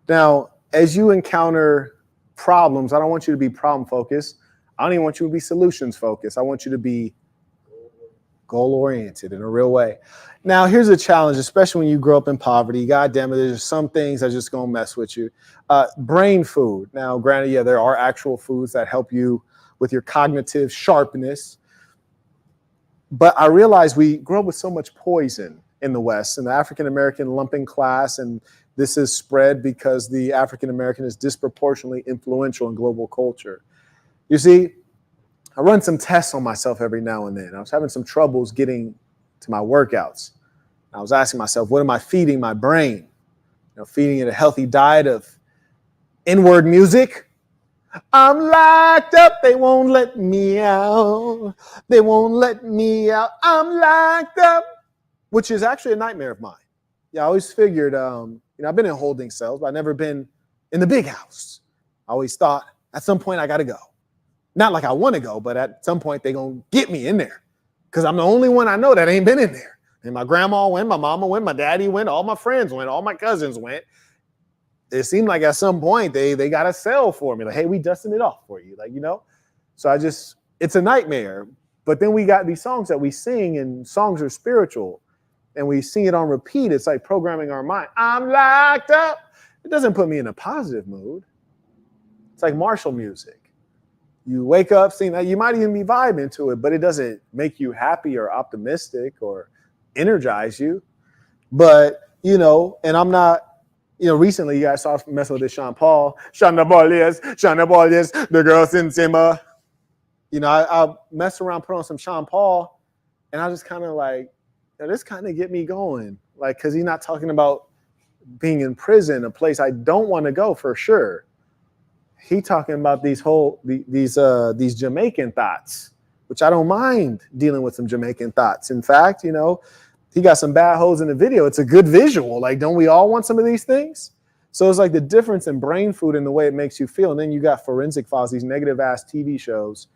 Now, as you encounter problems, I don't want you to be problem focused. I don't even want you to be solutions focused. I want you to be goal oriented in a real way. Now, here's a challenge, especially when you grow up in poverty. God damn it, there's some things that just gonna mess with you. Brain food. Now, granted, yeah, there are actual foods that help you with your cognitive sharpness. But I realize we grow up with so much poison in the West, in the African-American lumping class, and this is spread because the African-American is disproportionately influential in global culture. You see, I run some tests on myself every now and then. I was having some troubles getting to my workouts. I was asking myself, what am I feeding my brain? Feeding it a healthy diet of inward music. I'm locked up, they won't let me out. They won't let me out. I'm locked up, which is actually a nightmare of mine. Yeah, I always figured, I've been in holding cells, but I've never been in the big house. I always thought at some point I got to go. Not like I want to go, but at some point they're going to get me in there because I'm the only one I know that ain't been in there. And my grandma went, my mama went, my daddy went, all my friends went, all my cousins went. It seemed like at some point they got a cell for me. Like, hey, we dusting it off for you. So it's a nightmare. But then we got these songs that we sing, and songs are spiritual. And we sing it on repeat. It's like programming our mind. I'm locked up. It doesn't put me in a positive mood. It's like martial music. You wake up, sing that, you might even be vibing to it, but it doesn't make you happy or optimistic or energize you. But, and I'm not, recently you guys saw messing with this Sean Paul. Shonda Paul, yes, the girls in Simba. I mess around, put on some Sean Paul, and I just kind of like, this kind of get me going. Like, because he's not talking about being in prison, a place I don't want to go for sure. He talking about these Jamaican thoughts, which I don't mind dealing with some Jamaican thoughts. In fact, he got some bad hoes in the video. It's a good visual. Like, don't we all want some of these things? So it's like the difference in brain food and the way it makes you feel. And then you got Forensic Files, these negative ass TV shows.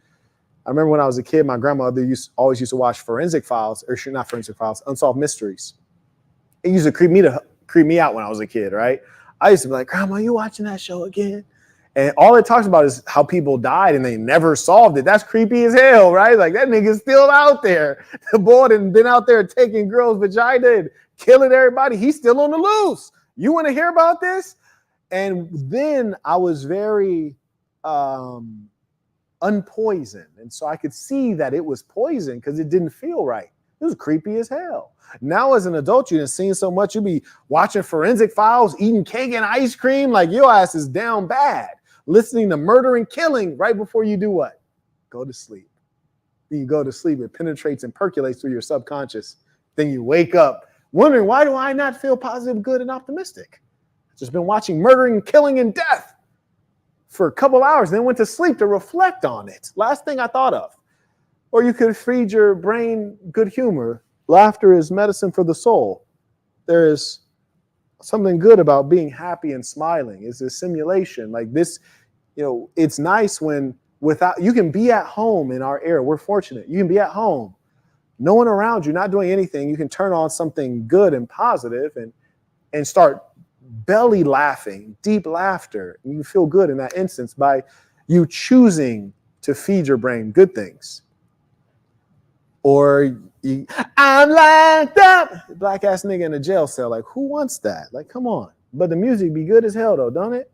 I remember when I was a kid, my grandmother always used to watch Forensic Files, or not Forensic Files, Unsolved Mysteries. It used to creep me out when I was a kid, right? I used to be like, Grandma, you watching that show again? And all it talks about is how people died and they never solved it. That's creepy as hell, right? Like, that nigga's still out there. The boy done been out there taking girls' vagina, killing everybody. He's still on the loose. You want to hear about this? And then I was very unpoisoned. And so I could see that it was poison because it didn't feel right. It was creepy as hell. Now as an adult, you've seen so much. You be watching Forensic Files, eating cake and ice cream. Like, your ass is down bad. Listening to murder and killing right before you do what? Go to sleep. Then you go to sleep. It penetrates and percolates through your subconscious. Then you wake up wondering, why do I not feel positive, good, and optimistic? I've just been watching murdering, killing, and death for a couple hours, then went to sleep to reflect on it. Last thing I thought of. Or you could feed your brain good humor. Laughter is medicine for the soul. There is something good about being happy and smiling. It's a simulation. Like this, it's nice when you can be at home in our era. We're fortunate. You can be at home. No one around you, not doing anything. You can turn on something good and positive and start belly laughing, deep laughter. And you feel good in that instance by you choosing to feed your brain good things. Or I'm locked up, black ass nigga in a jail cell. Like, who wants that? Like, come on. But the music be good as hell though, don't it?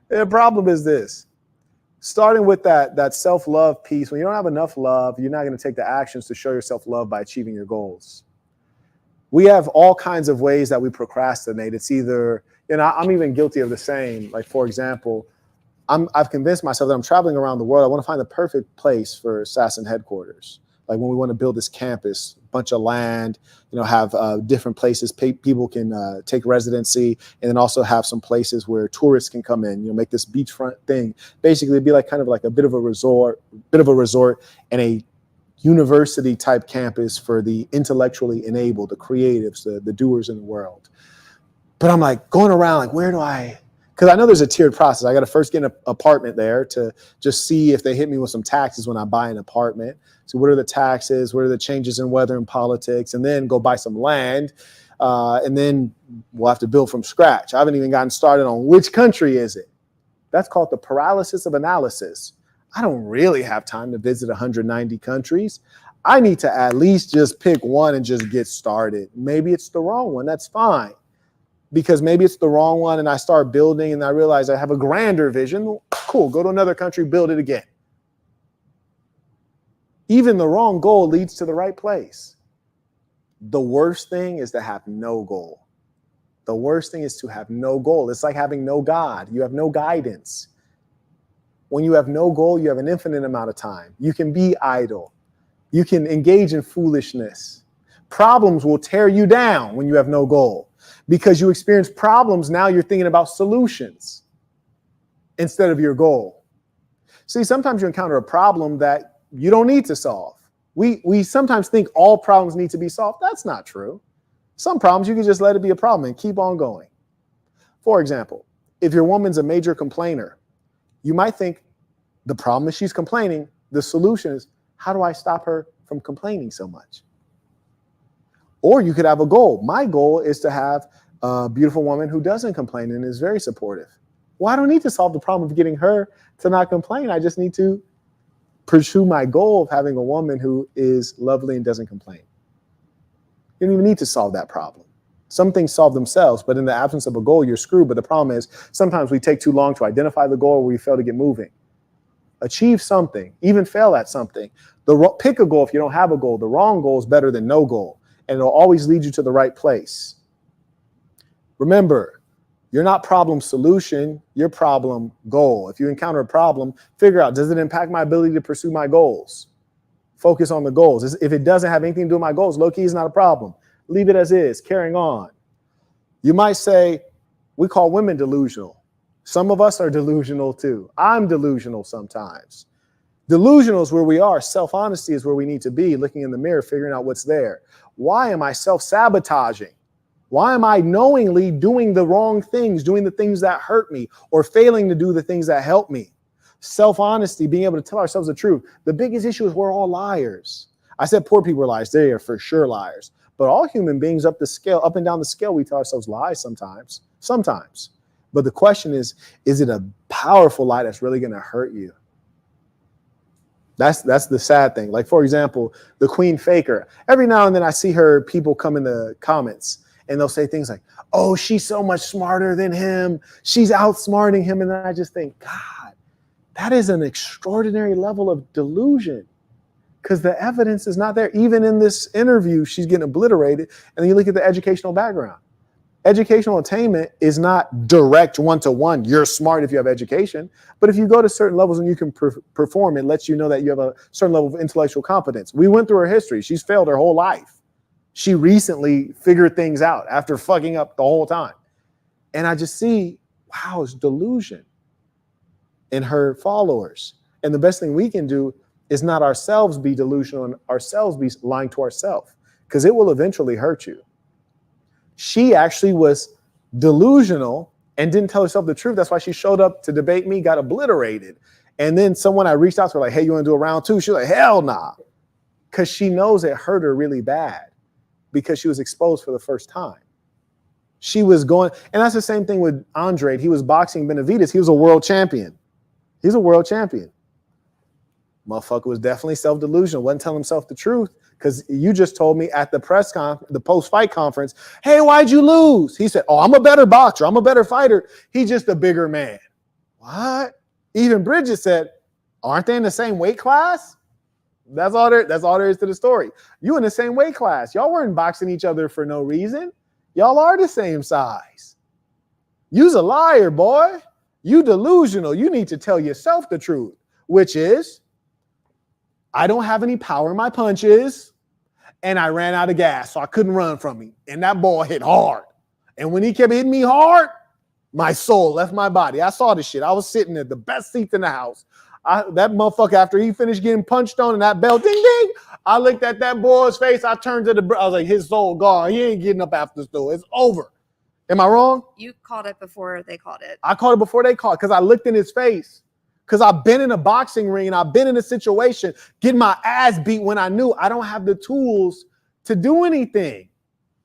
The problem is this. Starting with that self-love piece, when you don't have enough love, you're not going to take the actions to show yourself love by achieving your goals. We have all kinds of ways that we procrastinate. It's either, I'm even guilty of the same. Like, for example, I've convinced myself that I'm traveling around the world. I want to find the perfect place for Assassin headquarters. Like when we want to build this campus, a bunch of land, have different places people can take residency, and then also have some places where tourists can come in. Make this beachfront thing. Basically, it'd be like kind of like a bit of a resort, and a university type campus for the intellectually enabled, the creatives, the doers in the world. But I'm like going around, like, where do I? Because I know there's a tiered process. I got to first get an apartment there to just see if they hit me with some taxes when I buy an apartment. So what are the taxes? What are the changes in weather and politics? And then go buy some land. And then we'll have to build from scratch. I haven't even gotten started on which country is it. That's called the paralysis of analysis. I don't really have time to visit 190 countries. I need to at least just pick one and just get started. Maybe it's the wrong one. That's fine. Because maybe it's the wrong one and I start building and I realize I have a grander vision. Cool, go to another country, build it again. Even the wrong goal leads to the right place. The worst thing is to have no goal. The worst thing is to have no goal. It's like having no God. You have no guidance. When you have no goal, you have an infinite amount of time. You can be idle. You can engage in foolishness. Problems will tear you down when you have no goal. Because you experience problems, now you're thinking about solutions instead of your goal. See, sometimes you encounter a problem that you don't need to solve. We sometimes think all problems need to be solved. That's not true. Some problems you can just let it be a problem and keep on going. For example, if your woman's a major complainer, you might think the problem is she's complaining. The solution is, how do I stop her from complaining so much? Or you could have a goal. My goal is to have a beautiful woman who doesn't complain and is very supportive. Well, I don't need to solve the problem of getting her to not complain. I just need to pursue my goal of having a woman who is lovely and doesn't complain. You don't even need to solve that problem. Some things solve themselves, but in the absence of a goal, you're screwed. But the problem is sometimes we take too long to identify the goal or we fail to get moving. Achieve something, even fail at something. Pick a goal if you don't have a goal. The wrong goal is better than no goal. And it'll always lead you to the right place. Remember, you're not problem solution, you're problem goal. If you encounter a problem, figure out, does it impact my ability to pursue my goals? Focus on the goals. If it doesn't have anything to do with my goals, low-key is not a problem. Leave it as is, carrying on. You might say, we call women delusional. Some of us are delusional too. I'm delusional sometimes. Delusional is where we are. Self-honesty is where we need to be, looking in the mirror, figuring out what's there. Why am I self-sabotaging? Why am I knowingly doing the wrong things, doing the things that hurt me, or failing to do the things that help me? Self-honesty, being able to tell ourselves the truth. The biggest issue is we're all liars. I said poor people are liars. They are for sure liars. But all human beings up and down the scale, we tell ourselves lies sometimes. But the question is it a powerful lie that's really going to hurt you? That's the sad thing. Like, for example, the queen faker. Every now and then I see people come in the comments and they'll say things like, oh, she's so much smarter than him. She's outsmarting him. And then I just think, God, that is an extraordinary level of delusion because the evidence is not there. Even in this interview, she's getting obliterated. And then you look at the educational background. Educational attainment is not direct one-to-one. You're smart if you have education. But if you go to certain levels and you can perform, it lets you know that you have a certain level of intellectual competence. We went through her history. She's failed her whole life. She recently figured things out after fucking up the whole time. And I just see, wow, it's delusion in her followers. And the best thing we can do is not ourselves be delusional and ourselves be lying to ourselves, because it will eventually hurt you. She actually was delusional and didn't tell herself the truth. That's why she showed up to debate me, got obliterated. And then someone I reached out to her like, hey, you want to do a round two? She was like, hell nah. Because she knows it hurt her really bad because she was exposed for the first time. She was going, and that's the same thing with Andre. He was boxing Benavidez. He was a world champion. He's a world champion. Motherfucker was definitely self-delusional, wasn't telling himself the truth. Because you just told me at the the post-fight conference, hey, why'd you lose? He said, oh, I'm a better boxer. I'm a better fighter. He's just a bigger man. What? Even Bridget said, aren't they in the same weight class? That's all there is to the story. You in the same weight class. Y'all weren't boxing each other for no reason. Y'all are the same size. You's a liar, boy. You delusional. You need to tell yourself the truth, which is, I don't have any power in my punches, and I ran out of gas, so I couldn't run from him. And that ball hit hard. And when he kept hitting me hard, my soul left my body. I saw this shit. I was sitting at the best seats in the house. That motherfucker, after he finished getting punched on and that bell, ding, ding, I looked at that boy's face. I turned to I was like, his soul gone. He ain't getting up after this door. It's over. Am I wrong? You called it before they called it. I called it before they called it because I looked in his face. Because I've been in a boxing ring and I've been in a situation getting my ass beat when I knew I don't have the tools to do anything.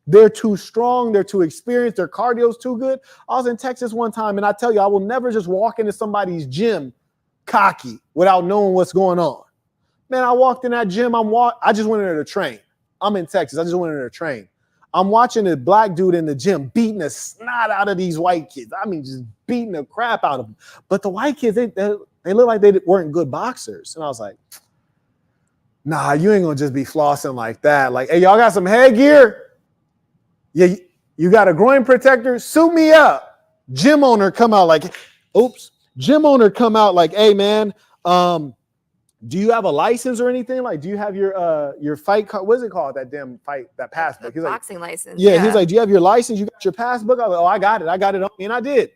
They're too strong. They're too experienced. Their cardio's too good. I was in Texas one time, and I tell you, I will never just walk into somebody's gym cocky without knowing what's going on. Man, I walked in that gym. I just went in there to train. I'm in Texas. I just went in there to train. I'm watching a black dude in the gym beating the snot out of these white kids. I mean, just beating the crap out of them. But the white kids, they look like they weren't good boxers. And I was like, nah, you ain't gonna just be flossing like that. Like, hey, y'all got some headgear? Yeah, you got a groin protector? Suit me up. Gym owner come out like, oops. Gym owner come out like, hey man, do you have a license or anything? Like, do you have your fight card? What is it called? That damn fight, that passbook. The He's boxing like, license. yeah, he's like, do you have your license? You got your passbook? I was like, oh, I got it on me, and I did.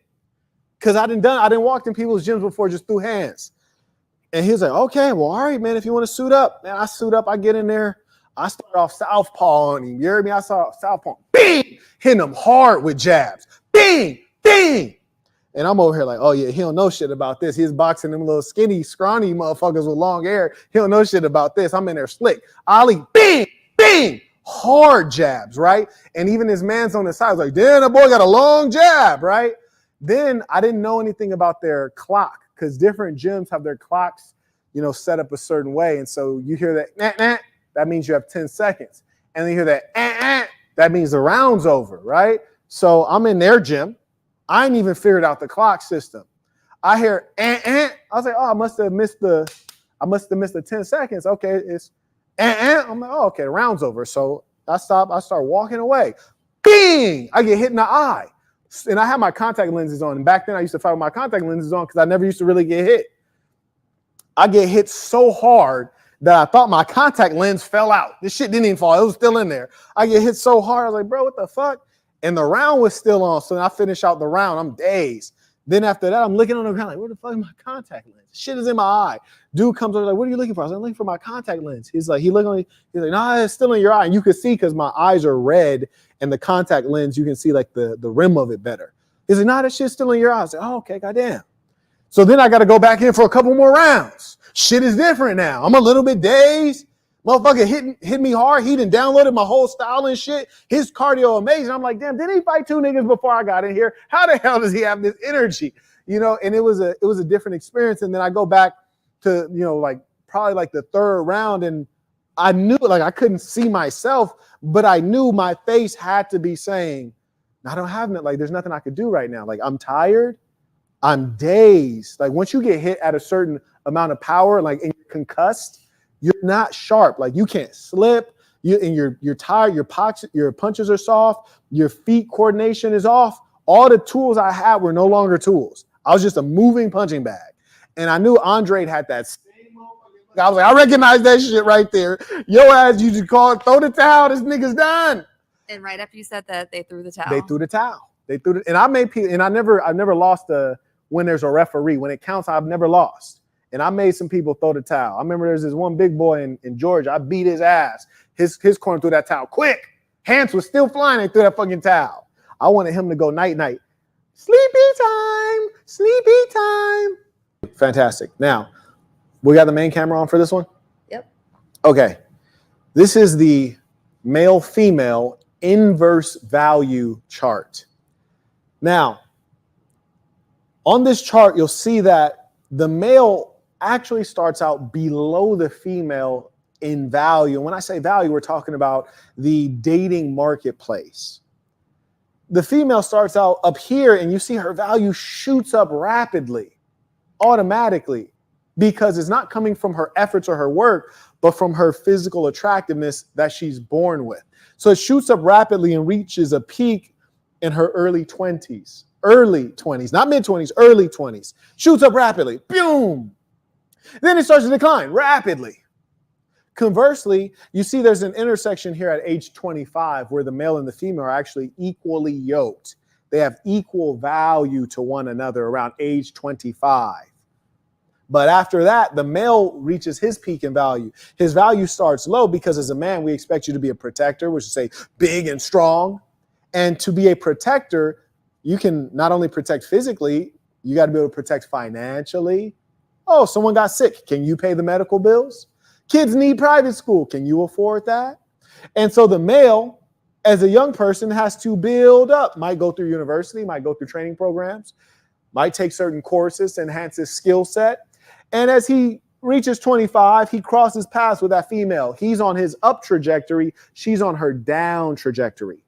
Cause I didn't walk in people's gyms before just through hands. And he was like, okay, well, all right, man, if you want to suit up, man, I suit up, I get in there. I start off southpaw on him. You heard me? I saw southpaw, bing, hitting him hard with jabs. Bing, bing. And I'm over here like, oh, yeah, he don't know shit about this. He's boxing them little skinny, scrawny motherfuckers with long hair. He don't know shit about this. I'm in there slick. Ali, bing, bing, hard jabs, right? And even his man's on the side was like, damn, that boy got a long jab, right? Then I didn't know anything about their clock because different gyms have their clocks, set up a certain way. And so you hear that, nah, nah, that means you have 10 seconds. And then you hear that, that means the round's over, right? So I'm in their gym. I ain't even figured out the clock system. I hear, I was like, oh, I must have missed the 10 seconds. Okay, it's, I'm like, oh, okay, the round's over. So I stop, I start walking away. Bing! I get hit in the eye. And I have my contact lenses on. And back then I used to fight with my contact lenses on because I never used to really get hit. I get hit so hard that I thought my contact lens fell out. This shit didn't even fall. It was still in there. I get hit so hard. I was like, bro, what the fuck? And the round was still on. So I finish out the round. I'm dazed. Then after that, I'm looking on the ground like, where the fuck is my contact lens? Shit is in my eye. Dude comes over like, what are you looking for? I was like, I'm looking for my contact lens. He's like, he's like, nah, it's still in your eye. And you can see because my eyes are red and the contact lens, you can see like the rim of it better. He's like, nah, that shit's still in your eyes. I was like, oh, okay, goddamn. So then I got to go back in for a couple more rounds. Shit is different now. I'm a little bit dazed. Motherfucker hit me hard. He done downloaded my whole style and shit. His cardio amazing. I'm like, damn, didn't he fight two niggas before I got in here? How the hell does he have this energy? And it was a different experience. And then I go back to, like probably like the third round. And I knew like I couldn't see myself, but I knew my face had to be saying, I don't have it. Like, there's nothing I could do right now. Like, I'm tired. I'm dazed. Like, once you get hit at a certain amount of power, like, and you're concussed, you're not sharp. Like, you can't slip. You're tired. Your punches are soft. Your feet coordination is off. All the tools I had were no longer tools. I was just a moving punching bag. And I knew Andre had that same motherfucking. I was like, I recognize that shit right there. Yo ass, you just call it, throw the towel. This nigga's done. And right after you said that, they threw the towel. They threw the towel. And I made people, and I've never lost when there's a referee. When it counts, I've never lost. And I made some people throw the towel. I remember there's this one big boy in Georgia. I beat his ass. His corner threw that towel quick. Hands was still flying. They threw that fucking towel. I wanted him to go night. Sleepy time. Fantastic. Now, we got the main camera on for this one? Yep. Okay. This is the male-female inverse value chart. Now, on this chart, you'll see that the male actually starts out below the female in value. And when I say value, we're talking about the dating marketplace. The female starts out up here, and you see her value shoots up rapidly, automatically, because it's not coming from her efforts or her work, but from her physical attractiveness that she's born with. So it shoots up rapidly and reaches a peak in her early 20s, not mid 20s, early 20s, shoots up rapidly, boom. Then it starts to decline rapidly. Conversely, you see there's an intersection here at age 25 where the male and the female are actually equally yoked. They have equal value to one another around age 25. But after that, the male reaches his peak in value. His value starts low because as a man, we expect you to be a protector, which is say big and strong. And to be a protector, you can not only protect physically, you got to be able to protect financially. Oh, someone got sick. Can you pay the medical bills? Kids need private school. Can you afford that? And so the male as a young person has to build up, might go through university, might go through training programs, might take certain courses to enhance his skill set. And as he reaches 25, he crosses paths with that female. He's on his up trajectory. She's on her down trajectory.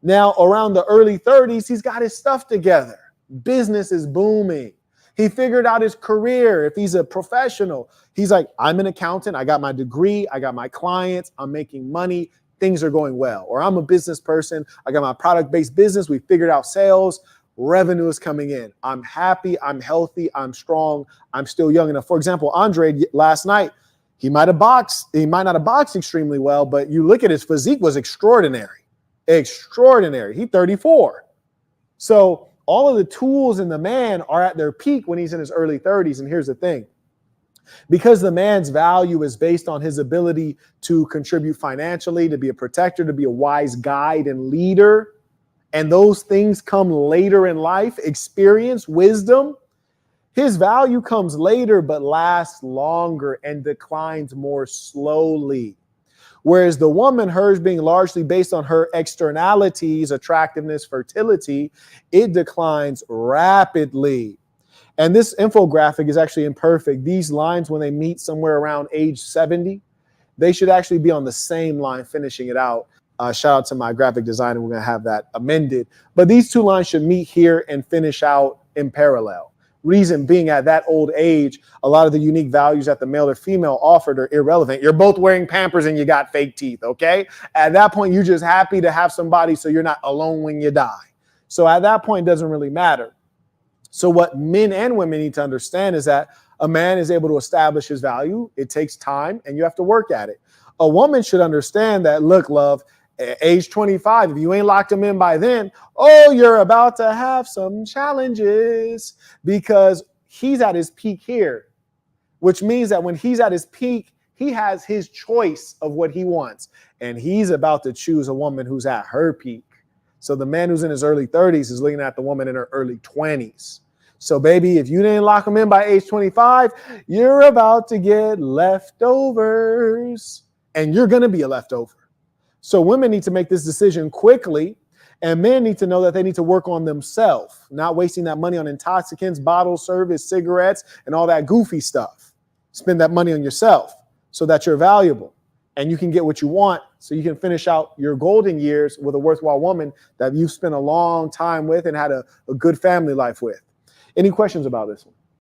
Now, around the early 30s, he's got his stuff together. Business is booming. He figured out his career. If he's a professional, he's like, I'm an accountant. I got my degree. I got my clients. I'm making money. Things are going well. Or I'm a business person. I got my product-based business. We figured out sales. Revenue is coming in. I'm happy. I'm healthy. I'm strong. I'm still young enough. For example, Andre last night, he might not have boxed extremely well, but you look at his physique was extraordinary. Extraordinary. He's 34. So all of the tools in the man are at their peak when he's in his early 30s. And here's the thing. Because the man's value is based on his ability to contribute financially, to be a protector, to be a wise guide and leader, and those things come later in life, experience, wisdom, his value comes later but lasts longer and declines more slowly. Whereas the woman, hers being largely based on her externalities, attractiveness, fertility, it declines rapidly. And this infographic is actually imperfect. These lines, when they meet somewhere around age 70, they should actually be on the same line, finishing it out. Shout out to my graphic designer. We're going to have that amended. But these two lines should meet here and finish out in parallel. Reason being, at that old age, a lot of the unique values that the male or female offered are irrelevant. You're both wearing Pampers and you got fake teeth, okay? At that point, you're just happy to have somebody so you're not alone when you die. So at that point, it doesn't really matter. So what men and women need to understand is that a man is able to establish his value. It takes time and you have to work at it. A woman should understand that, look, love, age 25, if you ain't locked him in by then, oh, you're about to have some challenges, because he's at his peak here, which means that when he's at his peak, he has his choice of what he wants. And he's about to choose a woman who's at her peak. So the man who's in his early 30s is looking at the woman in her early 20s. So baby, if you didn't lock him in by age 25, you're about to get leftovers, and you're going to be a leftover. So women need to make this decision quickly, and men need to know that they need to work on themselves, not wasting that money on intoxicants, bottle service, cigarettes, and all that goofy stuff. Spend that money on yourself so that you're valuable and you can get what you want, so you can finish out your golden years with a worthwhile woman that you've spent a long time with and had a good family life with. Any questions about this one?